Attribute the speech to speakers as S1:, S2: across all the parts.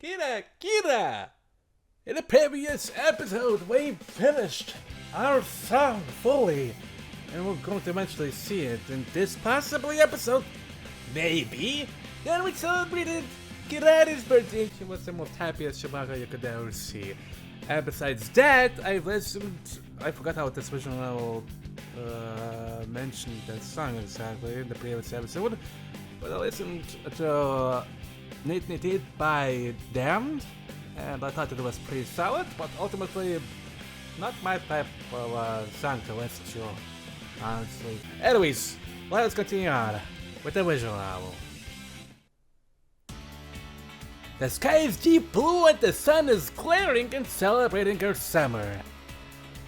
S1: Kira! In the previous episode, we finished our song fully, and we're going to eventually see it in this possibly episode. Maybe. Then we celebrated Kirari's birthday. She was the most happiest Shibaka you could ever see. And besides that, I forgot how this original mentioned that song exactly in the previous episode, but I listened to Nit Nit It by Damned, and I thought it was pretty solid, but ultimately not my type of song to listen to, honestly. Anyways, let's continue on with the visual novel. The sky is deep blue and the sun is glaring and celebrating her summer.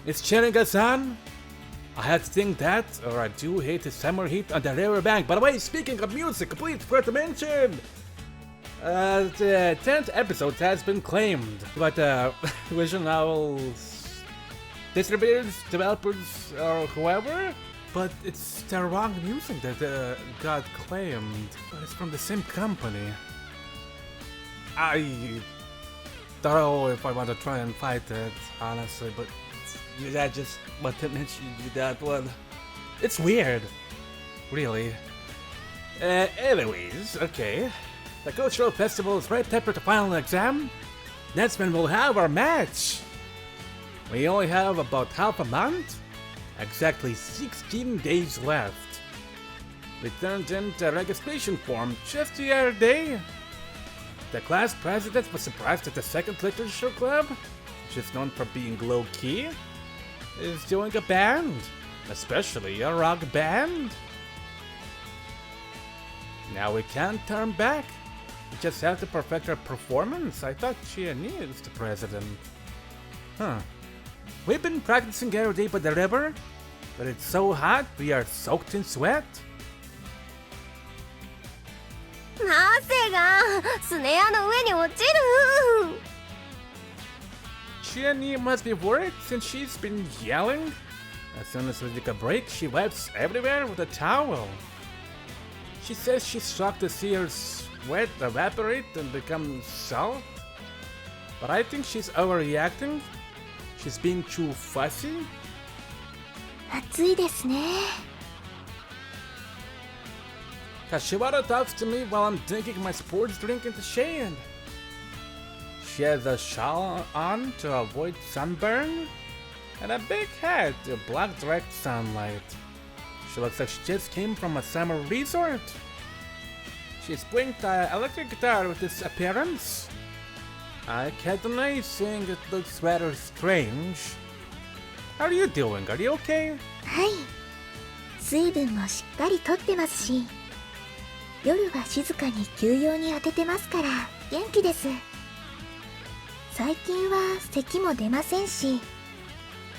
S1: It's cheering us on. I had to think that, or I do hate the summer heat on the riverbank. By the way, speaking of music, please forgot to mention, the 10th episode has been claimed by the visual novels distributors, developers, or whoever, but it's the wrong music that got claimed, but it's from the same company. I don't know if I want to try and fight it, honestly, but I just want to mention you that one. It's weird, really. Anyways, okay. The cultural festival is right after the final exam. That's when we'll have our match. We only have about half a month. Exactly 16 days left. We turned in the registration form just the other day. The class president was surprised that the second literature club, which is known for being low-key, is doing a band, especially a rock band. Now we can't turn back. We just have to perfect our performance. I thought Chiani is the president. We've been practicing every day by the river, but it's so hot we are soaked in sweat.
S2: 汗がスネアの上に落ちる
S1: Chiani must be worried since she's been yelling. As soon as we take a break, she wipes everywhere with a towel. She says she's shocked to see her sweat evaporate and become salt. But I think she's overreacting. She's being too fussy.
S2: 暑いですね
S1: Kashiwara talks to me while I'm drinking my sports drink in the shade. She has a shawl on to avoid sunburn, and a big hat to block direct sunlight. She looks like she just came from a summer resort. She's playing the electric guitar with this appearance. I can't deny saying it looks rather strange. How are you doing? Are you okay?
S2: はい水分もしっかりとってますし夜は静かに休養に当ててますから元気です最近は咳も出ませんし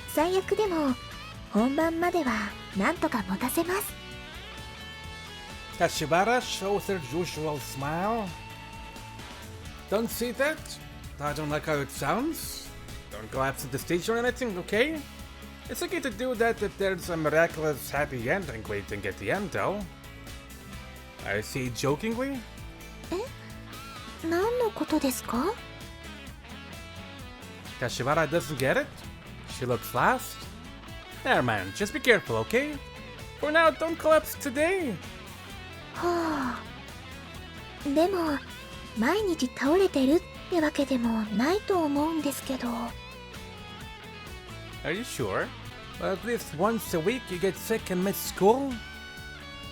S2: 最悪でも本番まではなんとか持たせます
S1: Kashiwara shows her usual smile. Don't see that? I don't like how it sounds. Don't collapse at the stage or anything, okay? It's okay to do that if there's a miraculous happy ending waiting at the end, though. I say jokingly.
S2: 何のことですか
S1: Kashiwara doesn't get it. She looks lost. Never mind, just be careful, okay? For now, don't collapse today.
S2: はあでも毎日倒れてるってわけでもないと思うんですけど
S1: Are you sure? Well, at least once a week you get sick and miss school?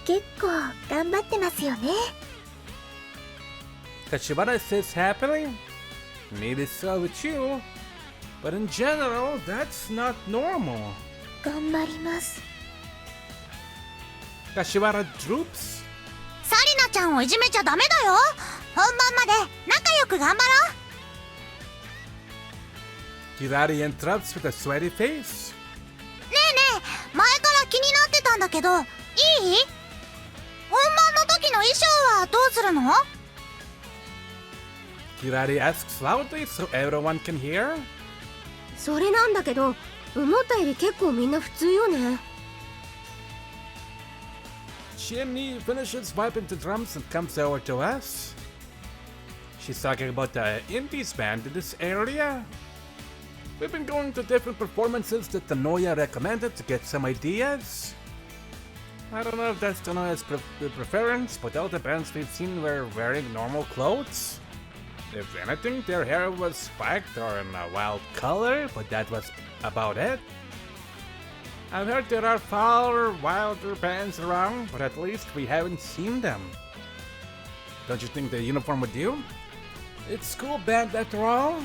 S2: 結構頑張ってますよね
S1: Kashiwara says happily. Maybe so with you. But in general, that's not normal.
S2: 頑張ります
S1: Kashiwara droops.
S3: サリナちゃんをいじめちゃダメだよ本番まで仲良く頑張ろう
S1: Kirari interrupts with a sweaty face.
S3: ねえねえ前から気になってたんだけどいい本番の時の衣装はどうするの
S1: Kirari asks loudly so everyone can hear.
S2: それなんだけど思ったより結構みんな普通よね
S1: Chimney finishes wiping the drums and comes over to us. She's talking about the indies band in this area. We've been going to different performances that the Noya recommended to get some ideas. I don't know if that's the Noya's preference, but all the bands we've seen were wearing normal clothes. If anything, their hair was spiked or in a wild color, but that was about it. I've heard there are far wilder bands around, but at least we haven't seen them. Don't you think the uniform would do? It's school band after all.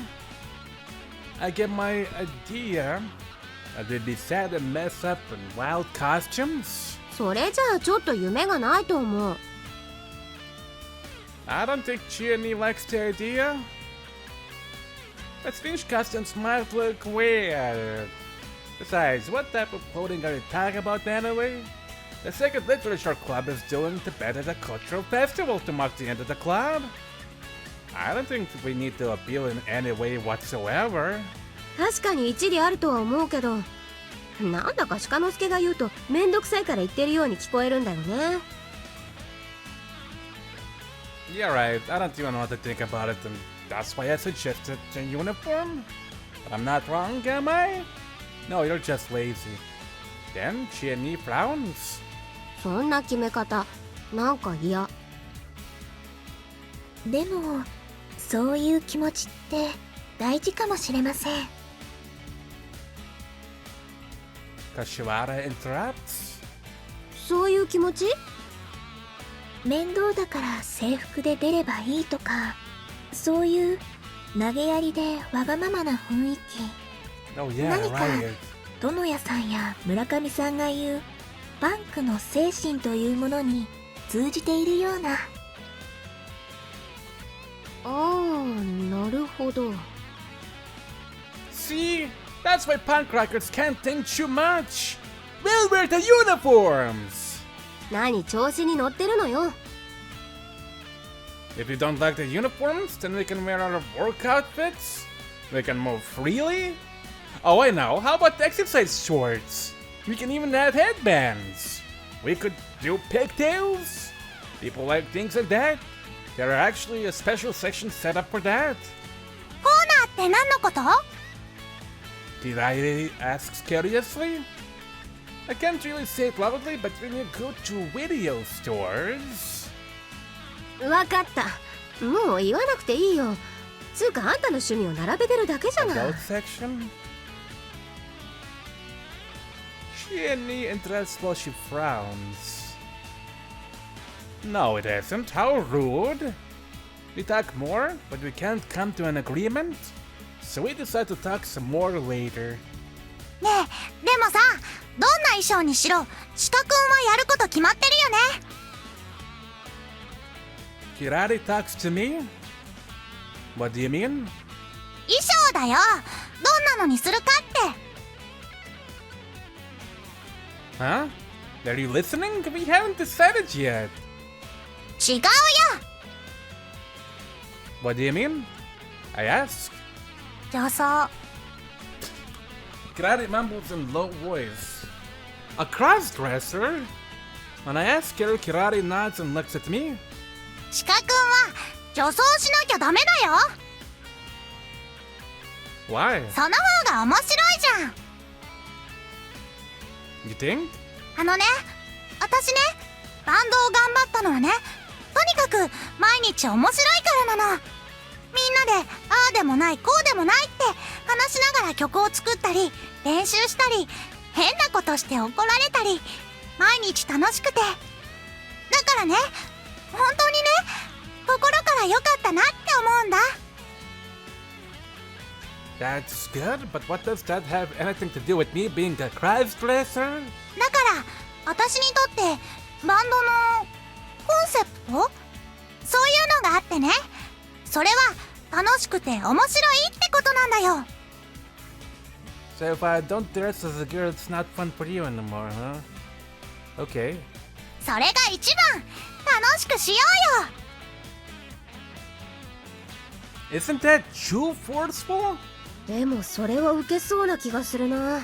S1: I get my idea. They'd be sad and mess up in wild costumes.
S4: それじゃあちょっと夢がないと思う。
S1: I don't think Chiani likes the idea. The strange costumes might look weird. Besides, what type of clothing are you talking about anyway? The Second Literature Club is doing the Bed at a Cultural Festival to mark the end of the club. I don't think we need to appeal in any way whatsoever.
S4: 確かに一理あるとは思うけど、なんだか鹿之助が言うとめんどくさいから言ってるように聞こえるんだよね。
S1: You're right, I don't even know what to think about it, and that's why I suggested a uniform. But I'm not wrong, am I? No, you're just lazy. Then Chiani frowns.
S4: そんな決め方、なんか嫌。
S2: でもそういう気持ちって大事かもしれません。
S1: Kashiwara interrupts.
S4: そういう気持ち？
S2: 面倒だから制服で出ればいいとか、そういう投げやりでわがままな雰囲気。
S1: Oh yeah,
S2: 何か
S1: right.
S2: 殿谷さんや村上さんが言うパンクの精神というものに通じているような。
S4: ああ、なるほど。
S1: See? That's why punk rockers can't think too much. We'll wear the uniforms.
S4: 何調子に乗ってるのよ。
S1: If you don't like the uniforms, then we can wear our work outfits. We can move freely. Oh, I know. How about exercise shorts? We can even add headbands. We could do pigtails. People like things like that. There are actually a special section set up for that.
S3: コーナーって何のこと？
S1: Kirari asks curiously. I can't really say it loudly, but when you go to video stores...
S4: わかった。もう言わなくていいよ。つうかあんたの趣味を並べてるだけじゃない。
S1: Adult section? Chiani interrupts while she frowns. No, it isn't. How rude. We talk more, but we can't come to an agreement. So we decide to talk some more later.
S3: ねえ、でもさ、どんな衣装にしろ、鹿くんはやること決まってるよね。
S1: Kirari talks to me? What do you mean?
S3: 衣装だよ。どんなのにするかって。
S1: Huh? Are you listening? We haven't decided yet.
S3: 違うよ。
S1: What do you mean? I asked.
S3: 女装。
S1: Kirari mumbles in low voice. A cross-dresser? When I ask her, Kirari nods and looks at me.
S3: 鹿くんは女装しなきゃダメだよ。
S1: Why?
S3: その方が面白いじゃん。
S1: You think?
S3: あのね、私ね、バンドを頑張ったのはね、とにかく毎日面白いからなの。みんなでああでもないこうでもないって話しながら曲を作ったり練習したり変なことして怒られたり毎日楽しくて、だからね、本当にね、心から良かったなって思うんだ。
S1: That's good, but what does that have anything to do with me being a cross-dresser?
S3: だから私にとってバンドのコンセプト、そういうのがあってね、それは楽しくて面白いってことなんだよ。
S1: So if I don't dress as a girl, it's not fun for you anymore, huh? Okay.
S3: それが一番楽しくしようよ。
S1: Isn't that too forceful?
S4: でもそれはウケそうな気がするな。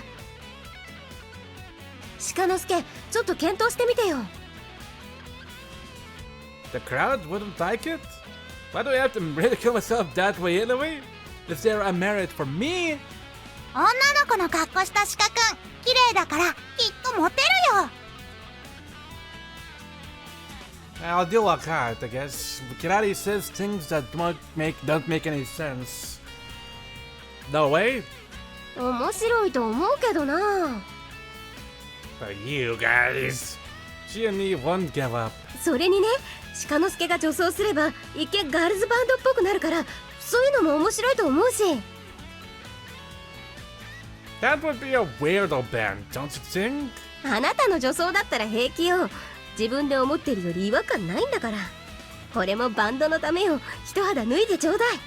S4: 鹿之助、ちょっと検討してみてよ。
S1: The crowd wouldn't like it? Why do I have to ridicule myself that way anyway? Is there a merit for me?
S3: 女の子の格好した鹿くん綺麗だからきっとモテるよ。
S1: I'll deal like that, I guess. Kirari says things that don't make any sense. No way?
S4: 面白いと思うけどな。
S1: But you guys, she and me won't give up.
S4: それにね、鹿之助が女装すれば一見ガールズバンドっぽくなるから、そういうのも面白いと思うし。
S1: That would be a weirdo band, don't you think?
S4: あなたの女装だったら平気よ。自分で思ってるより違和感ないんだから。これもバンドのためよ。一肌脱いでちょうだい。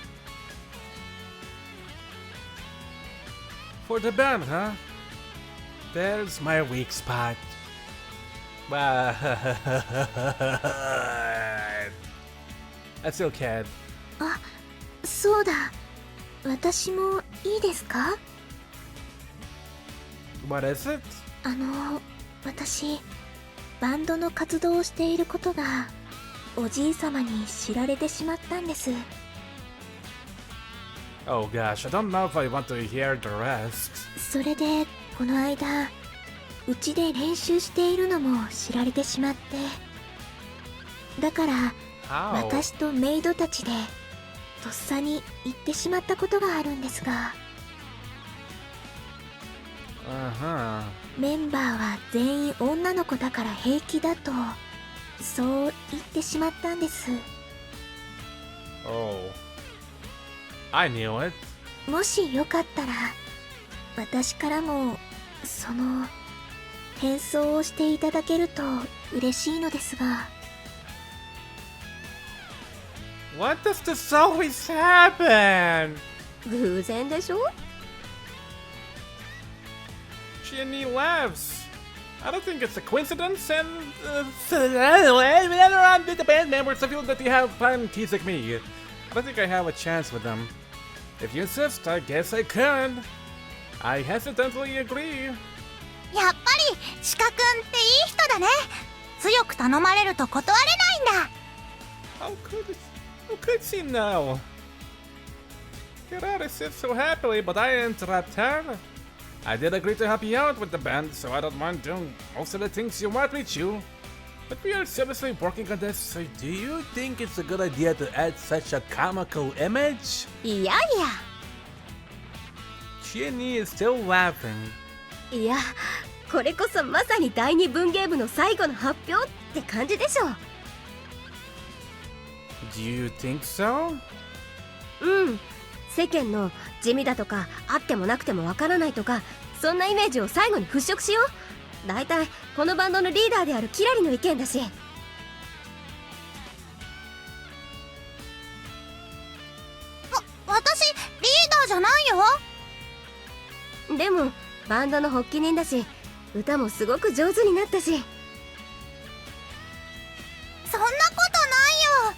S1: For the band, huh? There's my weak spot. But I still can.
S2: あ、そうだ。私もいいですか？
S1: What is it?
S2: 私、バンドの活動をしていることが、おじいさまに知られてしまったんです。
S1: Oh gosh, I don't know if I want to hear the rest.
S2: それで、この間、うちで練習しているのも知られてしまって。だから、
S1: How?
S2: 私とメイドたちで、とっさに行ってしまったことがあるんですが、
S1: Uh-huh.
S2: メンバーは全員女の子だから平気だと、そう言ってしまったんです。
S1: Oh. I knew it.
S2: もしよかったら、私からも、変装をしていただけると嬉しいのですが。
S1: What does this always happen?
S4: 偶然でしょ。
S1: She and me laughs. I don't think it's a coincidence, and anyway, later on, the band members feel that they have fun teasing me. I don't think I have a chance with them. If you insist, I guess I could. I hesitantly agree.
S3: やっぱり鹿くんっていい人だね。強く頼まれると断れないんだ。
S1: How could she know? Kirari sits so happily, but I interrupt her. I did agree to help you out with the band, so I don't mind doing most of the things you want me to. But we are seriously working on this, so do you think it's a good idea to add such a comical image?
S4: いやい
S1: Chinny is still laughing.
S4: や、いや、これこそまさに第二文芸部の最後の発表って感じでしょ。
S1: Do you think so?
S4: うん。世間の地味だとかあってもなくてもわからないとか、そんなイメージを最後に払拭しよう。だいたいこのバンドのリーダーであるキラリの意見だし。
S3: 私リーダーじゃないよ。
S4: でもバンドの発起人だし、歌もすごく上手になったし。
S3: そんなことないよ。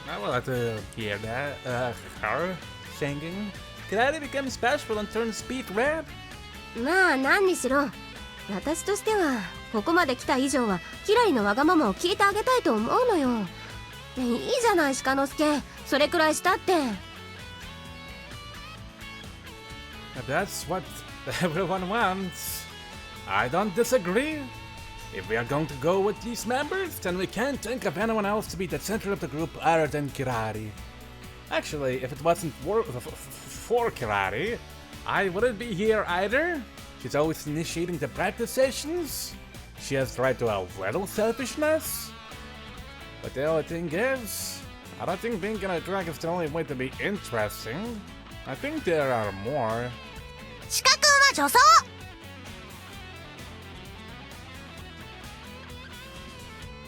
S1: I would like to hear that. Her singing. Kirari becomes bashful and turns beet red.
S4: まあ何にしろ、私としてはここまで来た以上はキラリのわがままを聞いてあげたいと思うのよ。いいじゃない鹿之助、それくらいしたって。
S1: That's what everyone wants. I don't disagree. If we are going to go with these members, then we can't think of anyone else to be the center of the group other than Kirari. Actually, if it wasn't for Kirari, I wouldn't be here either. She's always initiating the practice sessions. She has the right to a little selfishness. But the only thing is, I don't think being in a drag is the only way to be interesting. I think there are more.
S3: 鹿くんは女装。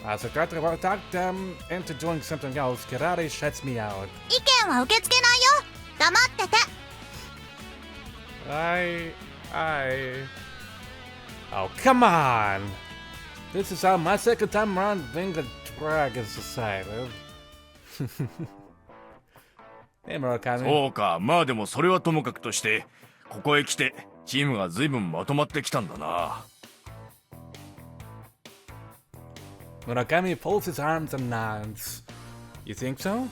S1: As I try to talk them into doing something else, Kirari shuts me out.
S3: 意見は受け付けないよ。黙ってて。
S1: Oh, come on! This is my second time around being a drag is decided. Hey, Murakami.
S5: そうか、まあでもそれはともかくとして、ここへ来てチームが随分まとまってきたんだな。
S1: Murakami folds his arms and nods. You think so?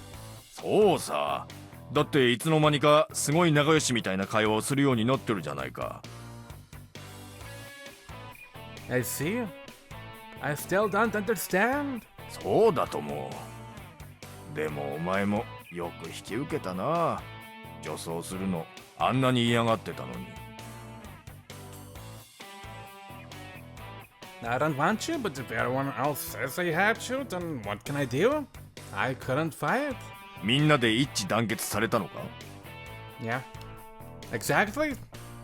S5: そうさ。だっていつの間にかすごい仲良しみたいな会話をするようになってるじゃないか。
S1: I see. I still don't understand.
S5: そうだと思う。でもお前もよく引き受けたな。女装するのあんなに嫌がってたのに。
S1: I don't want to, but if everyone else says I have to, then what can I do? I couldn't fight.
S5: みんなで一致団結されたのか？
S1: Yeah. Exactly.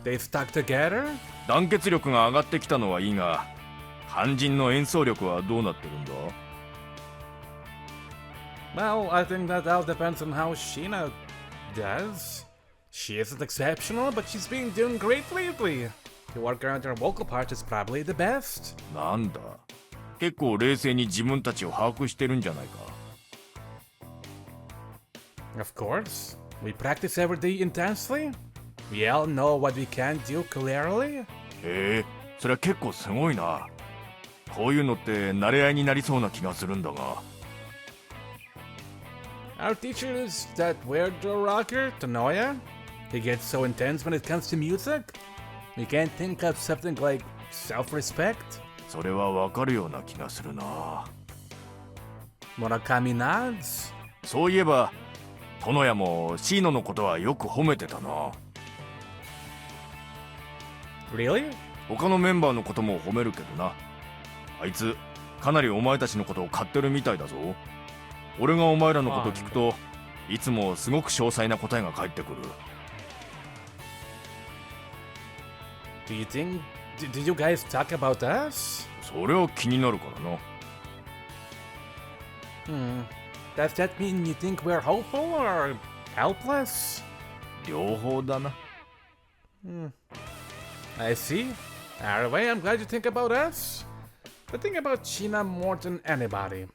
S1: They stuck together.
S5: 団結力が上がってきたのはいいが、肝心の演奏力はどうなってるんだ？
S1: Well, I think that all depends on how Sheena does. She isn't exceptional, but she's been doing great lately. To work around her vocal part is probably the best.
S5: なんだ、結構冷静に自分たちを把握してるんじゃないか。
S1: Of course. We practice every day intensely. We all know what we can do clearly.
S5: へえ、それは結構すごいな。こういうのって慣れ合いになりそうな気がするんだが。
S1: Our teacher is that weird rocker, Tonoya. He gets so intense when it comes to music. We can't think of something like self-respect.
S5: それはわかるような気がするな。
S1: Murakami nods.
S5: そういえば、殿屋もシーノのことはよく褒めてたな。
S1: Really?
S5: 他のメンバーのことも褒めるけどな。あいつ、かなりお前たちのことを買ってるみたいだぞ。俺がお前らのこと聞くと、いつもすごく詳細な答えが返ってくる。
S1: Do you think... Did you guys talk about us?
S5: それは気になるからな。
S1: Does that mean you think we're hopeful or helpless?
S5: 両方だな。
S1: I see. Anyway, I'm glad you think about us. But think about Sheena more than anybody.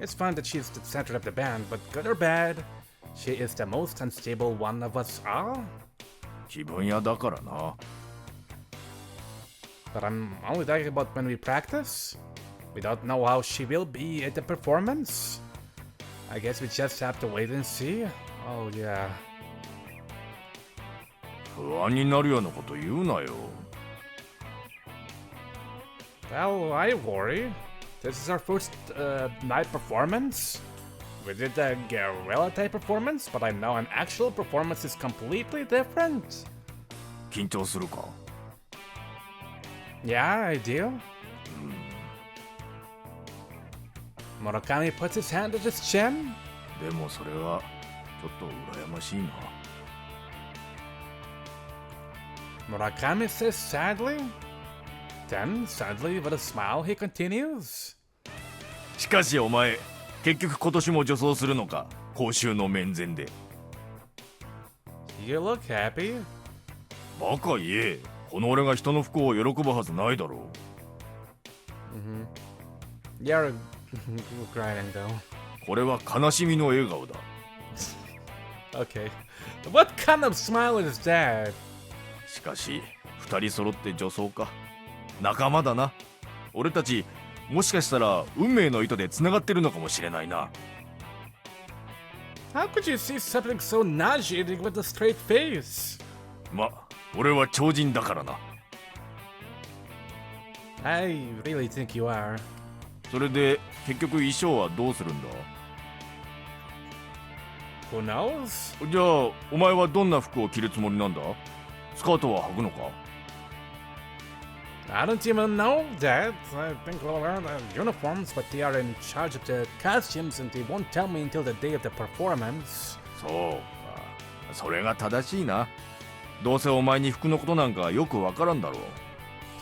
S1: It's fun that she's the center of the band, but good or bad, she is the most unstable one of us all.
S5: 気分屋だからな。
S1: But I'm only talking about when we practice. We don't know how she will be at the performance. I guess we just have to wait and see. Oh yeah.
S5: 不安になるようなこと言うなよ。
S1: Well, I worry. This is our first night performance. We did a guerrilla type performance, but I know an actual performance is completely different.
S5: 緊張するか？
S1: Yeah, I do. Murakami puts his hand at his chin.
S5: でもそれはちょっと羨ましいな。
S1: Murakami says sadly. Then, suddenly, with a smile, he continues.
S5: しかしお前、結局今年も女装するのか？公衆の面前で。
S1: You look happy.
S5: バカ言え。この俺が人の不幸を喜ぶはずないだろう。
S1: You're crying, though.
S5: これは悲しみの笑顔だ。
S1: Okay. What kind of smile is that?
S5: しかし、二人揃って女装か。仲間だな。俺たち、もしかしたら運命の糸で繋がってるのかもしれないな。
S1: How could you see something so nauseating with a straight face?
S5: ま、俺は超人だからな。
S1: I really think you are.
S5: それで、結局衣装はどうするんだ？
S1: Who knows?
S5: じゃあ、お前はどんな服を着るつもりなんだ？スカートは履くのか？
S1: I don't even know that. I think we'll wear the uniforms, but they are in charge of the costumes and they won't tell me until the day of the performance.
S5: そうか。それが正しいな。どうせお前に服のことなんかよくわからんだろう。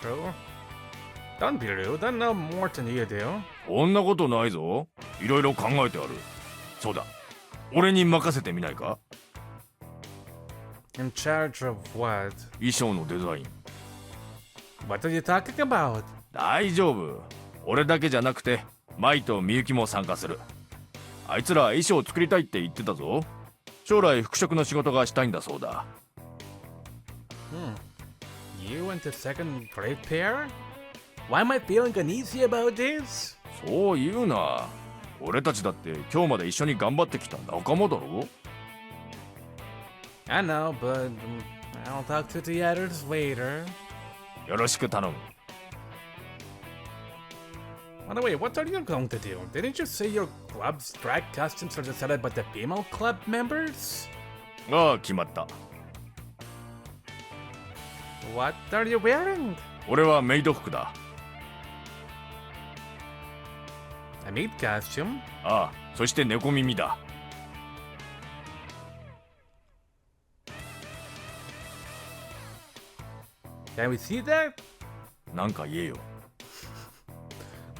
S1: True. Don't be rude. I know more than you do.
S5: こんなことないぞ。いろいろ考えてある。そうだ。俺に任せてみないか？
S1: In charge of what?
S5: 衣装のデザイン。
S1: What are you talking about?
S5: 大丈夫。俺だけじゃなくて、舞とみゆきも参加する。あいつら衣装を作りたいって言ってたぞ。将来服飾の仕事がしたいんだそうだ。
S1: You and the second grade pair? Why am I feeling uneasy about this?
S5: そう言うな。俺たちだって今日まで一緒に頑張ってきた仲間だろ。
S1: I know, but I'll talk to the others later.
S5: よろしく頼む。
S1: By the way, what are you going to do? Didn't you say your club's drag costumes are decided by the female club members?
S5: ああ、決まった。
S1: What are you wearing?
S5: 俺はメイド服だ。
S1: A maid costume?
S5: ああ、そして猫耳だ。
S1: Can we see that?
S5: なんか言えよ。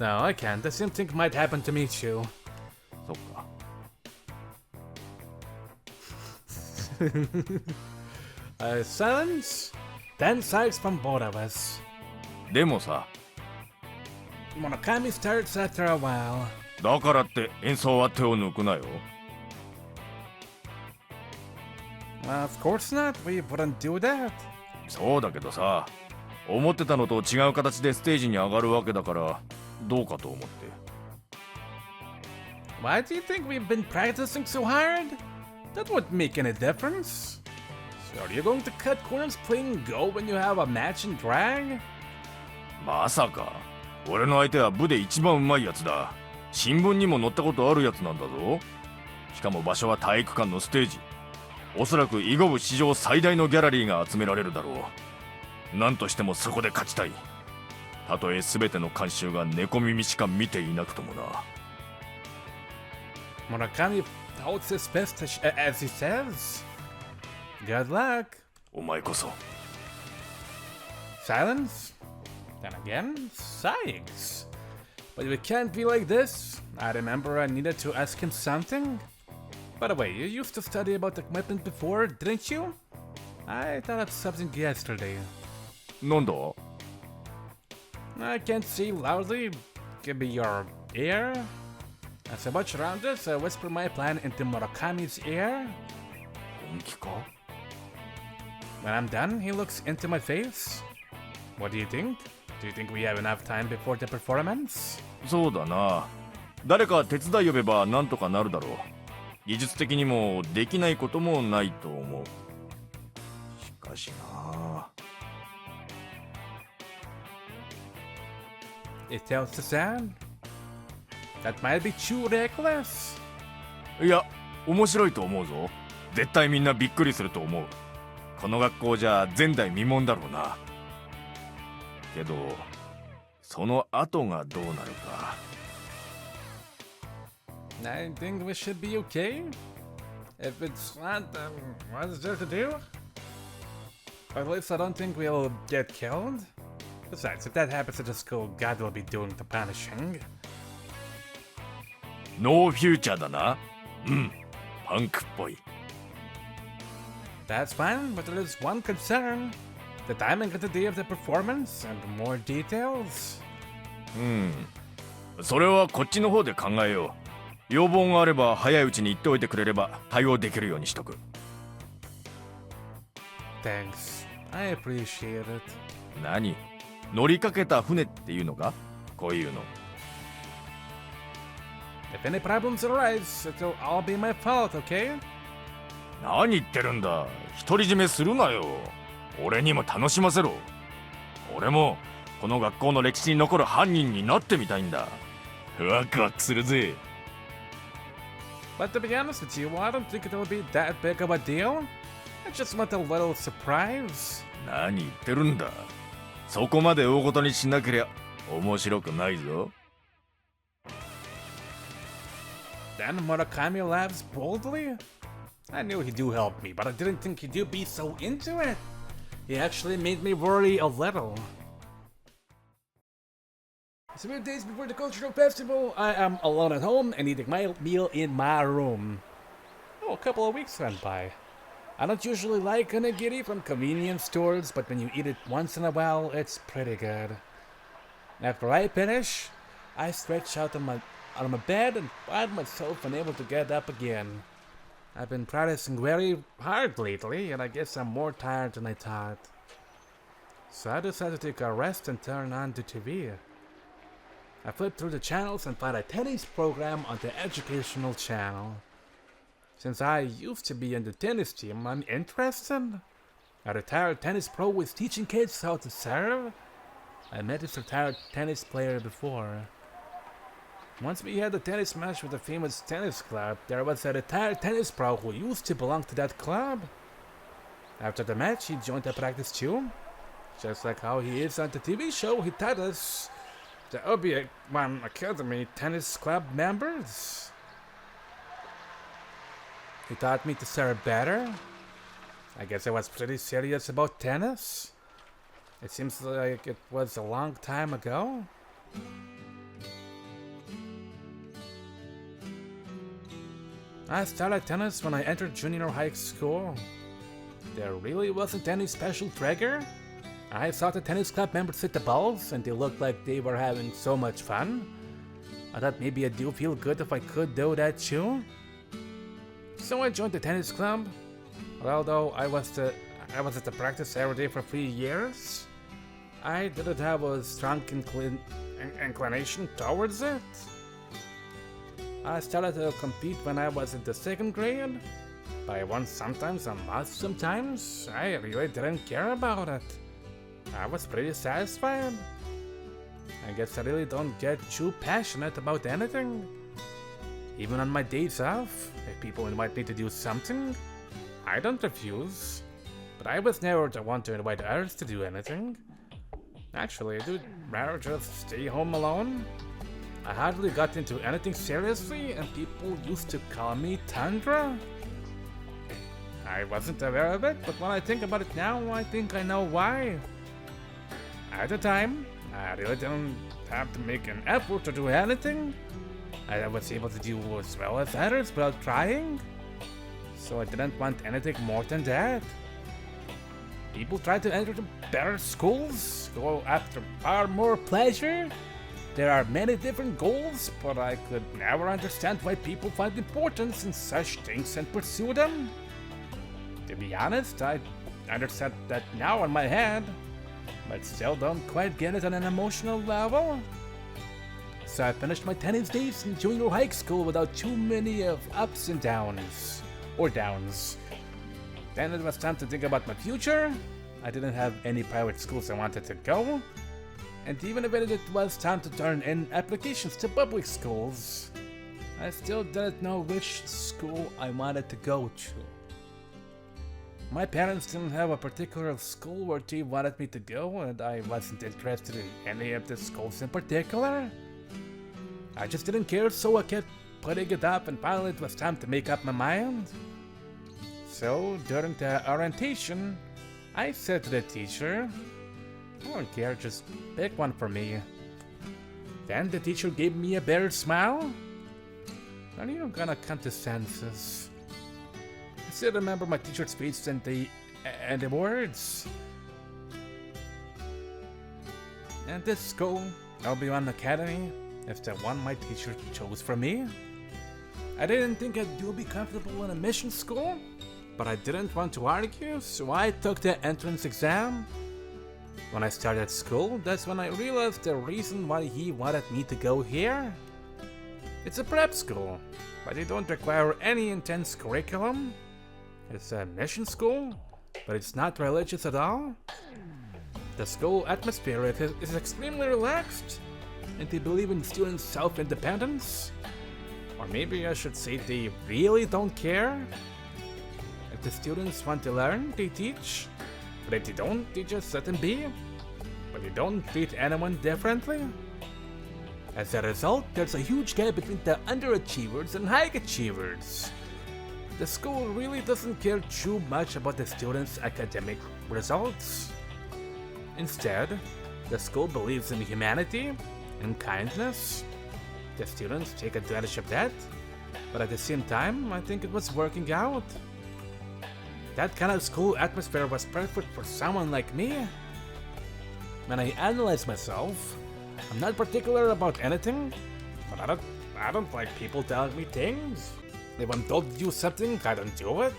S1: No, I can't. The same thing might happen to me too.
S5: そっか。
S1: Silence? 10 sides from both of us.
S5: でもさ、
S1: Monokami starts after a while.
S5: だからって演奏は手を抜くなよ。
S1: Of course not. We wouldn't do that.
S5: そうだけどさ、思ってたのと違う形でステージに上がるわけだからどうかと思って。
S1: Why do you think we've been practicing so hard? That won't make any difference. So are you going to cut corners playing Go when you have a match in drag?
S5: まさか。俺の相手は部で一番うまいやつだ。新聞にも載ったことあるやつなんだぞ。しかも場所は体育館のステージ。おそらく囲碁部史上最大のギャラリーが集められるだろう。なんとしてもそこで勝ちたい。たとえ全ての観衆が猫耳しか見ていなくともな。
S1: Murakami holds his best as he says. Good luck.
S5: お前こそ。
S1: Silence? Then again, sighs. But we can't be like this. I remember I needed to ask him something. By the way, you used to study about equipment before, didn't you? I thought of something yesterday.
S5: なんだ？
S1: I can't see loudly. Give me your ear. As I watch around us, I whisper my plan into Murakami's ear.
S5: 本気か？
S1: When I'm done, he looks into my face. What do you think? Do you think we have enough time before the performance?
S5: そうだな。誰か手伝い呼べばなんとかなるだろう。技術的にもできないこともないと思う。しかしな。
S1: It tells the sound. That might be too reckless.
S5: いや、面白いと思うぞ。絶対みんなびっくりすると思う。この学校じゃ前代未聞だろうな。けど、その後がどうなるか。
S1: I think we should be okay. If it's not, what is there to do? At least I don't think we'll get killed. Besides, if that happens at the school, God will be doing the punishing.
S5: ノーフューチャーだな。うん、パンクっぽい。
S1: That's fine, but there is one concern. The timing of the day of the performance and more details.
S5: それはこっちの方で考えよう。要望があれば早いうちに言っておいてくれれば対応できるようにしとく。
S1: Thanks. I appreciate it.
S5: 何？乗りかけた船っていうのか？こういうの。
S1: If any problems arise, it'll all be my fault, okay?
S5: 何言ってるんだ。独り占めするなよ。俺にも楽しませろ。俺もこの学校の歴史に残る犯人になってみたいんだ。ワクワクするぜ。
S1: But to be honest with you, I don't think it'll be that big of a deal. I just want a little surprise.
S5: 何言ってるんだ。そこまで大ごとにしなけりゃ面白くないぞ。
S1: Then Murakami laughs boldly. I knew he'd do help me, but I didn't think he'd be so into it. He actually made me worry a little. It's a few days before the cultural festival. I am alone at home and eating my meal in my room. Oh, a couple of weeks went by. I don't usually like onigiri from convenience stores, but when you eat it once in a while, it's pretty good. After I finish, I stretch out on my bed and find myself unable to get up again. I've been practicing very hard lately, and I guess I'm more tired than I thought. So I decided to take a rest and turn on the TV. I flipped through the channels and found a tennis program on the educational channel. Since I used to be in the tennis team, I'm interested. A retired tennis pro was teaching kids how to serve. I met this retired tennis player before. Once we had a tennis match with a famous tennis club, there was a retired tennis pro who used to belong to that club. After the match, he joined the practice too. Just like how he is on the TV show, he taught us the OB1 Academy tennis club members. He taught me to serve better. I guess I was pretty serious about tennis. It seems like it was a long time ago. I started tennis when I entered junior high school. There really wasn't any special trigger. I saw the tennis club members hit the balls and they looked like they were having so much fun. I thought maybe I'd do feel good if I could do that too. So I joined the tennis club. Although I was at the practice every day for 3 years, I didn't have a strong inclination towards it. I started to compete when I was in the 2nd grade. I won sometimes and lost sometimes. I really didn't care about it. I was pretty satisfied. I guess I really don't get too passionate about anything. Even on my days off, if people invite me to do something, I don't refuse. But I was never the one to invite others to do anything. Actually, I'd rather just stay home alone. I hardly got into anything seriously, and people used to call me Tundra. I wasn't aware of it, but when I think about it now, I think I know why. At the time, I really didn't have to make an effort to do anything. I was able to do as well as others without trying. So I didn't want anything more than that. People try to enter the better schools, go after far more pleasure. There are many different goals, but I could never understand why people find importance in such things and pursue them. To be honest, I understand that now in my head, but still don't quite get it on an emotional level. So I finished my tennis days in junior high school without too many of ups and downs. Or downs. Then it was time to think about my future. I didn't have any private schools I wanted to go. And even if it was time to turn in applications to public schools, I still didn't know which school I wanted to go to. My parents didn't have a particular school where they wanted me to go, and I wasn't interested in any of the schools in particular. I just didn't care, so I kept putting it up, and finally it was time to make up my mind. So, during the orientation, I said to the teacher, "I don't care, just pick one for me." Then the teacher gave me a better smile. When are you gonna come to senses? I still remember my teacher's speech and the words. And this school, Obi-Wan Academy, is the one my teacher chose for me. I didn't think I'd be comfortable in a mission school, but I didn't want to argue, so I took the entrance exam. When I started school, that's when I realized the reason why he wanted me to go here. It's a prep school, but they don't require any intense curriculum. It's a mission school, but it's not religious at all. The school atmosphere is extremely relaxed, and they believe in students' self-independence. Or maybe I should say they really don't care. If the students want to learn, they teach. But if they don't, they just let them be. But they don't treat anyone differently. As a result, there's a huge gap between the underachievers and high achievers. The school really doesn't care too much about the students' academic results. Instead, the school believes in humanity and kindness. The students take advantage of that, but at the same time, I think it was working out. That kind of school atmosphere was perfect for someone like me. When I analyze myself, I'm not particular about anything, but I don't like people telling me things. If I'm told to do something, I don't do it.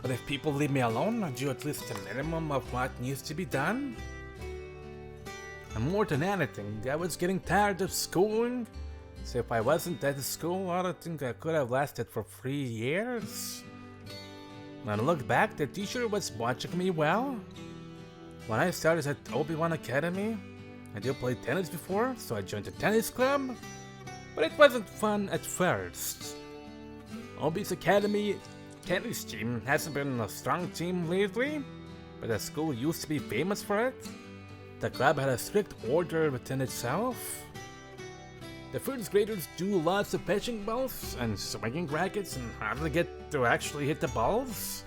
S1: But if people leave me alone, I do at least the minimum of what needs to be done. And more than anything, I was getting tired of schooling. So if I wasn't at the school, I don't think I could have lasted for 3 years. When I look back, the teacher was watching me well. When I started at Obi-Wan Academy, I did play tennis before, so I joined the tennis club. But it wasn't fun at first. Obi's Academy tennis team hasn't been a strong team lately, but the school used to be famous for it. The club had a strict order within itself. The first graders do lots of pitching balls and swinging rackets and hardly get to actually hit the balls.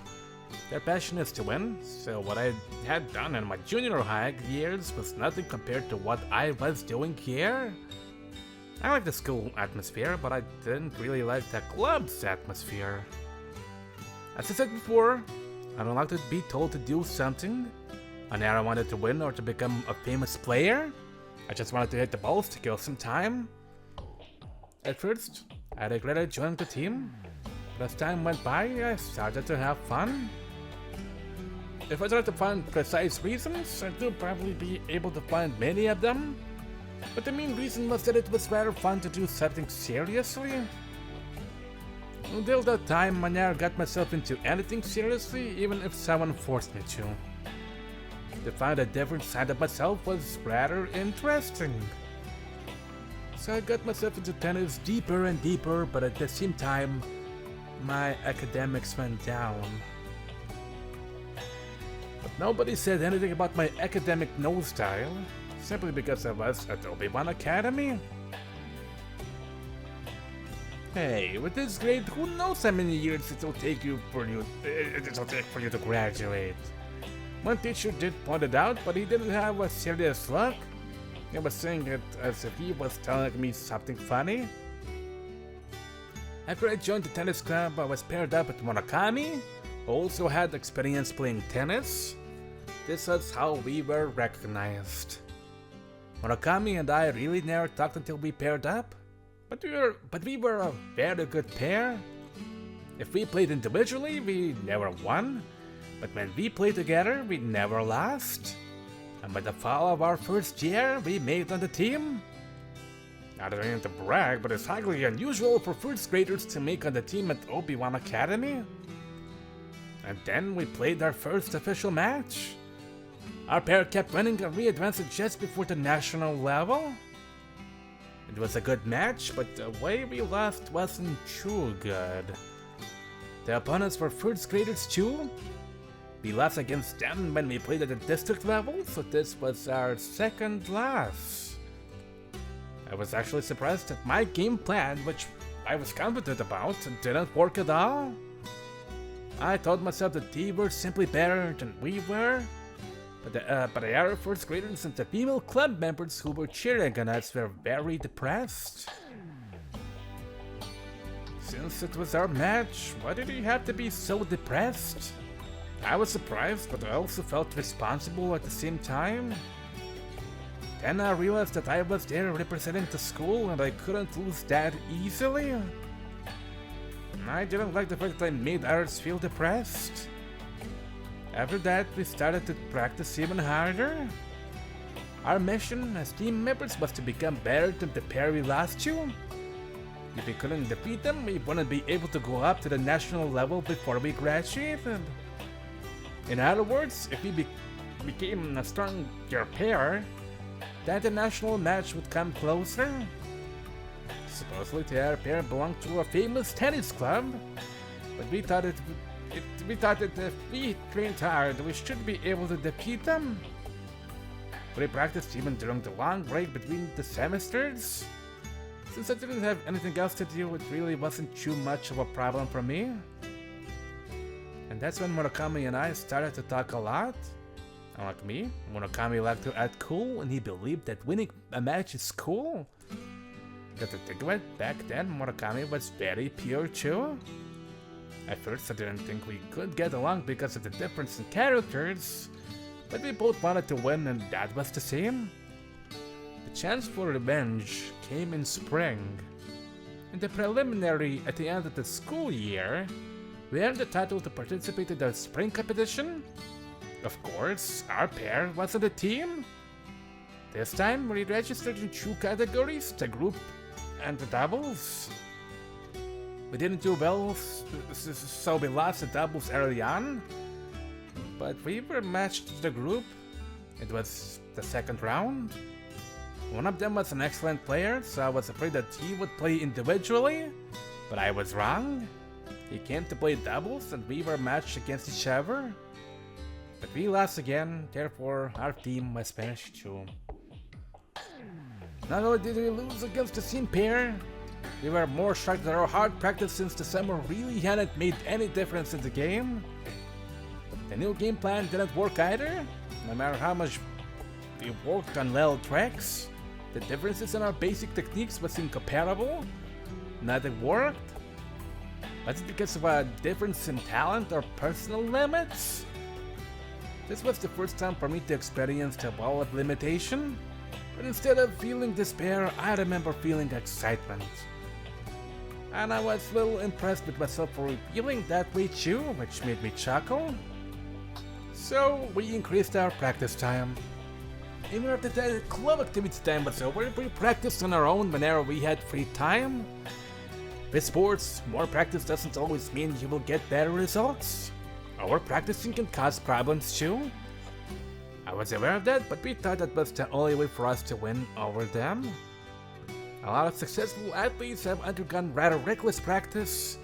S1: Their passion is to win, so what I had done in my junior high years was nothing compared to what I was doing here. I like the school atmosphere, but I didn't really like the club's atmosphere. As I said before, I don't like to be told to do something. I never wanted to win or to become a famous player. I just wanted to hit the balls to kill some time. At first, I regretted joining the team, but as time went by, I started to have fun. If I tried to find precise reasons, I'd probably be able to find many of them. But the main reason was that it was rather fun to do something seriously. Until that time, I never got myself into anything seriously, even if someone forced me to. To find a different side of myself was rather interesting. So I got myself into tennis deeper and deeper, but at the same time, my academics went down. But nobody said anything about my academic nosedive, simply because I was at Obi-Wan Academy. Hey, with this grade, who knows how many years it'll take for you to graduate? One teacher did point it out, but he didn't have a serious look. He was saying it as if he was telling me something funny. After I joined the tennis club, I was paired up with Murakami, who also had experience playing tennis. This was how we were recognized. Murakami and I really never talked until we paired up, but we were a very good pair. If we played individually, we never won, but when we played together, we never lost. And by the fall of our first year, we made it on the team. I don't mean to brag, but it's highly unusual for first graders to make on the team at Obi-Wan Academy. And then we played our first official match. Our pair kept winning and we advanced just before the national level. It was a good match, but the way we lost wasn't too good. The opponents were first graders too. We lost against them when we played at the district level, so this was our second loss. I was actually surprised that my game plan, which I was confident about, didn't work at all. I told myself that they were simply better than we were, but the other first graders and the female club members who were cheering on us were very depressed. Since it was our match, why did he have to be so depressed? I was surprised, but I also felt responsible at the same time. Then I realized that I was there representing the school and I couldn't lose that easily. I didn't like the fact that I made others feel depressed. After that, we started to practice even harder. Our mission as team members was to become better than the pair we lost to. If we couldn't defeat them, we wouldn't be able to go up to the national level before we graduated. In other words, if we became a stronger pair, then the national match would come closer. Supposedly the other pair belonged to a famous tennis club, but we thought that if we trained hard, we should be able to defeat them. We practiced even during the long break between the semesters. Since I didn't have anything else to do, it really wasn't too much of a problem for me. And that's when Murakami and I started to talk a lot. Unlike me, Murakami liked to act cool and he believed that winning a match is cool. Got to think of it, back then Murakami was very pure too. At first I didn't think we could get along because of the difference in characters, but we both wanted to win and that was the same. The chance for revenge came in spring. In the preliminary at the end of the school year, we earned the title to participate in the spring competition. Of course, our pair was on the team. This time we registered in 2 categories, the group and the doubles. We didn't do well, so we lost the doubles early on, but we were matched to the group. It was the second round. One of them was an excellent player, so I was afraid that he would play individually, but I was wrong. He came to play doubles and we were matched against each other. But we lost again, therefore our team was finished too. Not only did we lose against the same pair, we were more shocked that our hard practice since December really hadn't made any difference in the game. The new game plan didn't work either, no matter how much we worked on little tracks. The differences in our basic techniques was incomparable. Nothing worked. Was it because of a difference in talent or personal limits? This was the first time for me to experience the wall of limitation, but instead of feeling despair, I remember feeling excitement. And I was a little impressed with myself for feeling that way too, which made me chuckle. So we increased our practice time. Even after the club activity time was over, we practiced on our own whenever we had free time. With sports, more practice doesn't always mean you will get better results. Overpracticing can cause problems too. I was aware of that, but we thought that was the only way for us to win over them. A lot of successful athletes have undergone rather reckless practice.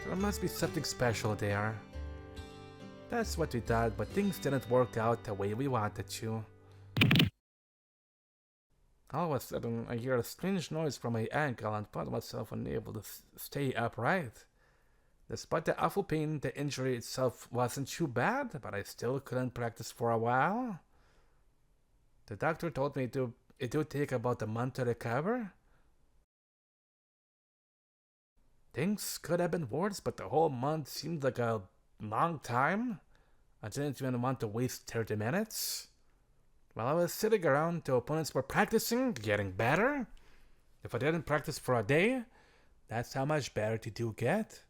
S1: There must be something special there. That's what we thought, but things didn't work out the way we wanted to. All of a sudden, I hear a strange noise from my ankle and found myself unable to stay upright. Despite the awful pain, the injury itself wasn't too bad, but I still couldn't practice for a while. The doctor told me it would take about a month to recover. Things could have been worse, but the whole month seemed like a long time. I didn't even want to waste 30 minutes. While I was sitting around, the opponents were practicing, getting better. If I didn't practice for a day, that's how much better did you get.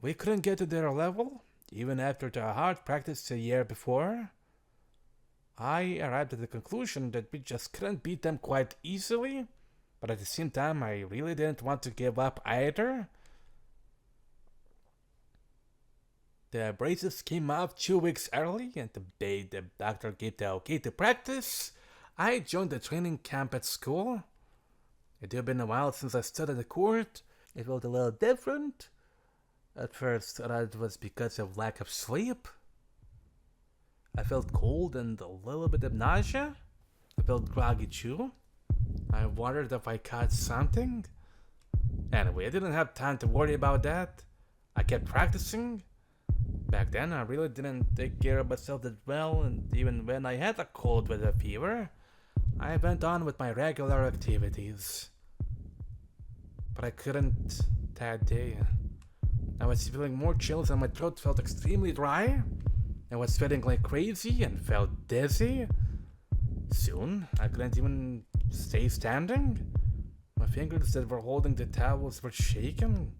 S1: We couldn't get to their level, even after the hard practice a year before. I arrived at the conclusion that we just couldn't beat them quite easily, but at the same time I really didn't want to give up either. The braces came off 2 weeks early, and the day the doctor gave the okay to practice, I joined the training camp at school. It had been a while since I stood at the court. It felt a little different. At first, I thought it was because of lack of sleep. I felt cold and a little bit of nausea. I felt groggy too. I wondered if I caught something. Anyway, I didn't have time to worry about that. I kept practicing. Back then, I really didn't take care of myself that well, and even when I had a cold with a fever, I went on with my regular activities. But I couldn't that day. I was feeling more chills and my throat felt extremely dry. I was sweating like crazy and felt dizzy. Soon, I couldn't even stay standing. My fingers that were holding the towels were shaking.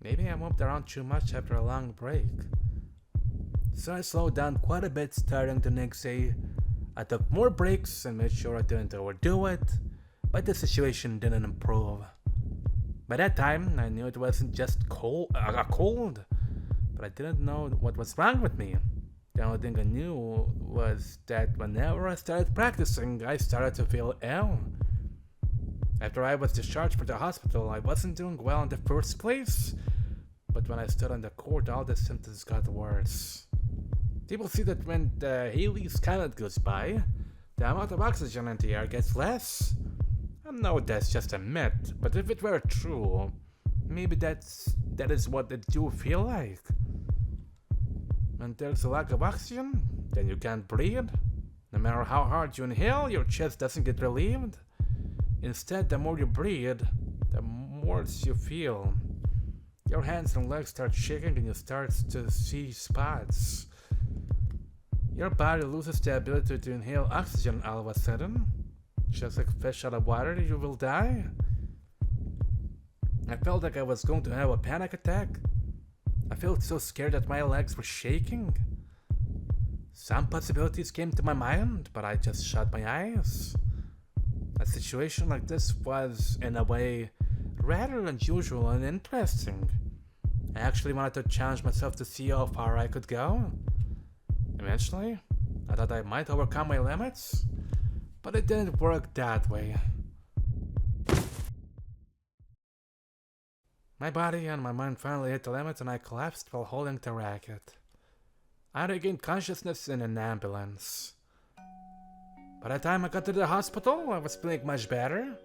S1: Maybe I moved around too much after a long break. So I slowed down quite a bit starting the next day. I took more breaks and made sure I didn't overdo it, but the situation didn't improve. By that time, I knew it wasn't just a cold, but I didn't know what was wrong with me. The only thing I knew was that whenever I started practicing, I started to feel ill. After I was discharged from the hospital, I wasn't doing well in the first place, but when I stood on the court, all the symptoms got worse. People see that when the Halley's Comet goes by, the amount of oxygen in the air gets less. I know that's just a myth, but if it were true, maybe that is what it do feel like. When there's a lack of oxygen, then you can't breathe. No matter how hard you inhale, your chest doesn't get relieved. Instead, the more you breathe, the worse you feel. Your hands and legs start shaking and you start to see spots. Your body loses the ability to inhale oxygen all of a sudden. Just like fish out of water, you will die. I felt like I was going to have a panic attack. I felt so scared that my legs were shaking. Some possibilities came to my mind, but I just shut my eyes. A situation like this was, in a way, rather unusual and interesting. I actually wanted to challenge myself to see how far I could go. Eventually, I thought I might overcome my limits, but it didn't work that way. My body and my mind finally hit the limit and I collapsed while holding the racket. I regained consciousness in an ambulance. By the time I got to the hospital, I was feeling much better,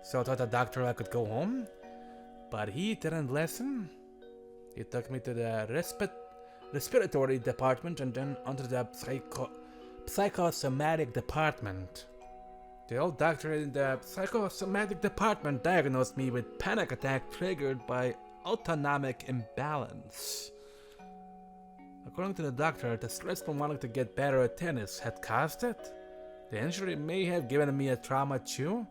S1: so I told the doctor I could go home, but he didn't listen. He took me to the respiratory department and then onto the psychosomatic department. The old doctor in the psychosomatic department diagnosed me with panic attack triggered by autonomic imbalance. According to the doctor, the stress from wanting to get better at tennis had caused it. The injury may have given me a trauma too.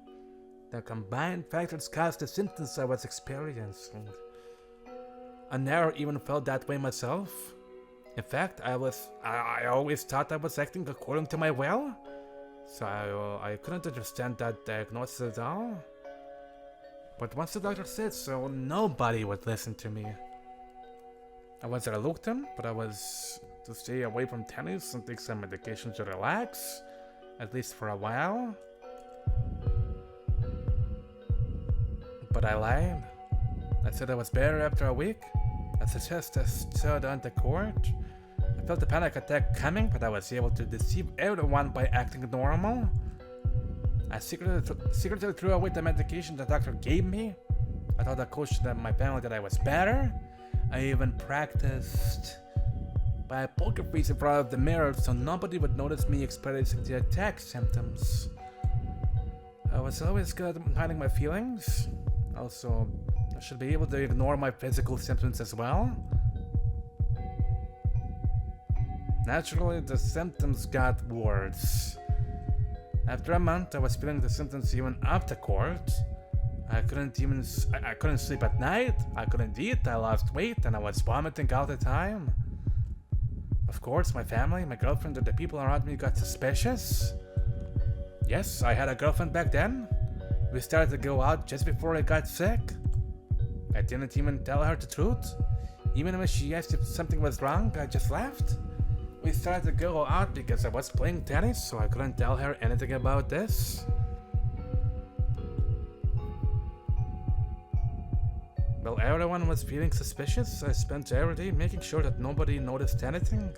S1: The combined factors caused the symptoms I was experiencing. I never even felt that way myself. In fact, I always thought I was acting according to my will. So I couldn't understand that diagnosis at all. But once the doctor said so, nobody would listen to me. I was reluctant, but I was to stay away from tennis and take some medication to relax, at least for a while. But I lied. I said I was better after a week. As the test stood on the court, I felt the panic attack coming, but I was able to deceive everyone by acting normal. I secretly threw away the medication the doctor gave me. I told the coach and my family that I was better. I even practiced by a poker face in front of the mirror so nobody would notice me experiencing the attack symptoms. I was always good at hiding my feelings. Also, I should be able to ignore my physical symptoms as well. Naturally, the symptoms got worse. After a month, I was feeling the symptoms even after court. I couldn't sleep at night, I couldn't eat, I lost weight, and I was vomiting all the time. Of course, my family, my girlfriend, and the people around me got suspicious. Yes, I had a girlfriend back then. We started to go out just before I got sick. I didn't even tell her the truth. Even when she asked if something was wrong, I just laughed. We started to go out because I was playing tennis, so I couldn't tell her anything about this. While everyone was feeling suspicious, I spent every day making sure that nobody noticed anything.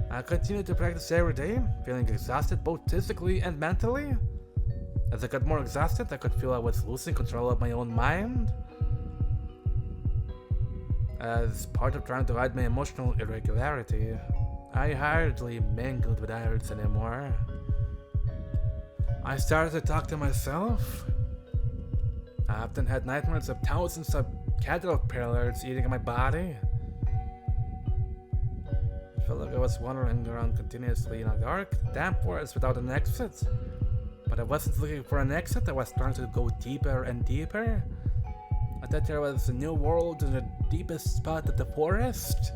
S1: I continued to practice every day, feeling exhausted both physically and mentally. As I got more exhausted, I could feel I was losing control of my own mind. As part of trying to hide my emotional irregularity, I hardly mingled with others anymore. I started to talk to myself. I often had nightmares of thousands of caterpillars eating my body. I felt like I was wandering around continuously in a dark, damp forest without an exit. But I wasn't looking for an exit, I was trying to go deeper and deeper. I thought there was a new world in the deepest spot of the forest.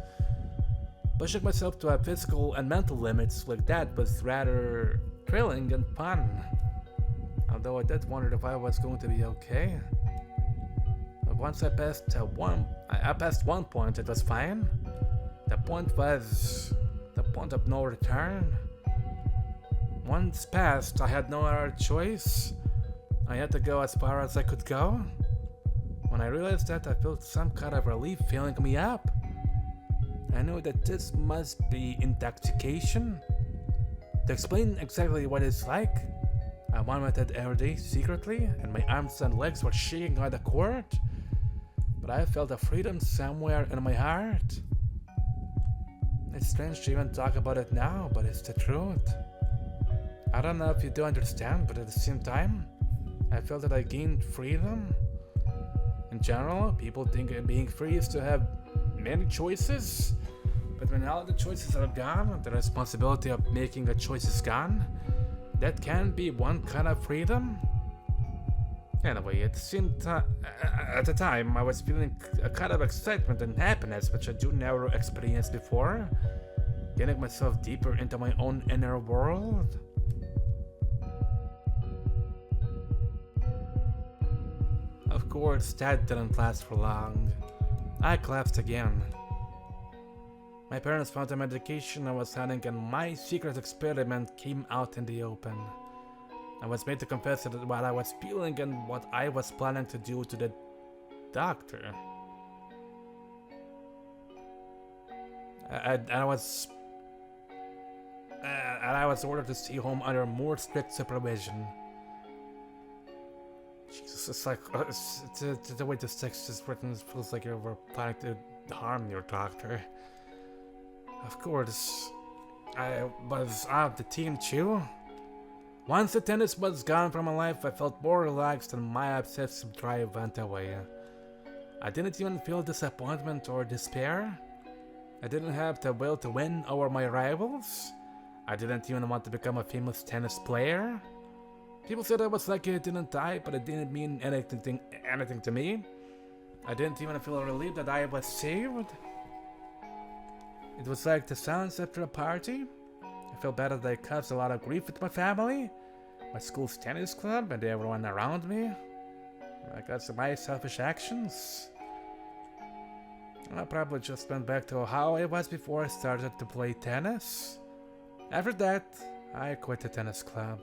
S1: Pushing myself to our physical and mental limits like that was rather thrilling and fun. Although I did wonder if I was going to be okay. But once I passed one point, it was fine. The point was the point of no return. Once passed, I had no other choice. I had to go as far as I could go. When I realized that, I felt some kind of relief filling me up. I knew that this must be intoxication. To explain exactly what it's like, I vomited every day secretly, and my arms and legs were shaking on the court. But I felt a freedom somewhere in my heart. It's strange to even talk about it now, but it's the truth. I don't know if you do understand, but at the same time, I felt that I gained freedom. In general, people think being free is to have many choices, but when all the choices are gone, the responsibility of making a choice is gone. That can be one kind of freedom. Anyway, at the time, I was feeling a kind of excitement and happiness which I do never experienced before. getting myself deeper into my own inner world. Of course, that didn't last for long. I collapsed again. My parents found the medication I was having, and my secret experiment came out in the open. I was made to confess what I was feeling and what I was planning to do to the doctor. I was ordered to stay home under more strict supervision. Jesus, it's like the way this text is written, it feels like you were planning to harm your doctor. Of course, I was out of the team too. Once the tennis was gone from my life, I felt more relaxed and my obsessive drive went away. I didn't even feel disappointment or despair. I didn't have the will to win over my rivals. I didn't even want to become a famous tennis player. People said I was lucky I didn't die, but it didn't mean anything to me. I didn't even feel relieved that I was saved. It was like the silence after a party. I felt bad that I caused a lot of grief with my family, my school's tennis club, and everyone around me. Because of my selfish actions. I probably just went back to how I was before I started to play tennis. After that, I quit the tennis club.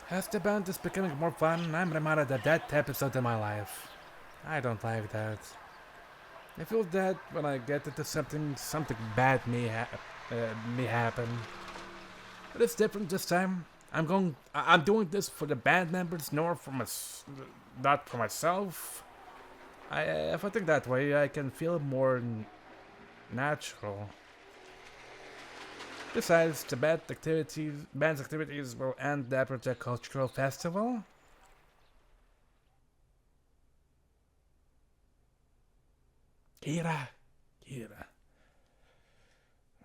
S1: As the band is becoming more fun, I'm reminded of that episode in my life. I don't like that. I feel that when I get into something bad may happen. But it's different this time. I'm doing this for the band members, not for myself. If I think that way, I can feel more natural. Besides, the band's activities will end after the cultural festival. Kira.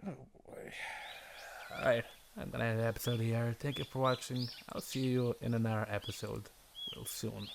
S1: Oh boy. Alright, I'm gonna end the episode here. Thank you for watching. I'll see you in another episode real soon.